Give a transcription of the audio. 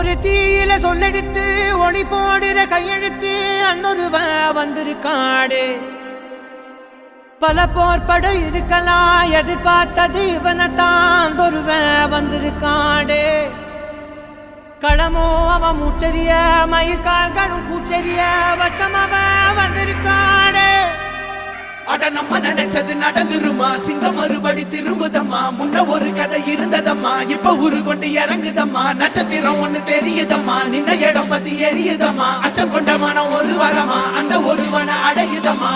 ஒரு தீயில சொல்லெடுத்து ஒளி போடுற கையெழுத்து அன்னொருவ வந்திருக்காடு. பல போர்பட இருக்கலாம் எதிர்பார்த்தது இவனைத்தான் ஒருவ வந்திருக்காடு. களமோ அவன் மூச்சரிய மயிர்கால்களும் கூச்சரிய வச்சம் அவன் வந்திருக்காடு. அட நம்ம நினைச்சது நடந்துருமா, சிங்கம் மறுபடி திரும்புதம்மா. முன்ன ஒரு கதை இருந்ததம்மா, இப்ப ஊரு கொண்டு இறங்குதம்மா. நட்சத்திரம் ஒண்ணு தெரியுதம்மா, நின்ன இடம் பத்தி எரியுதம்மா. அச்சம் கொண்ட மனம் ஒரு வரமா, அந்த ஒருவனை அடையுதம்மா.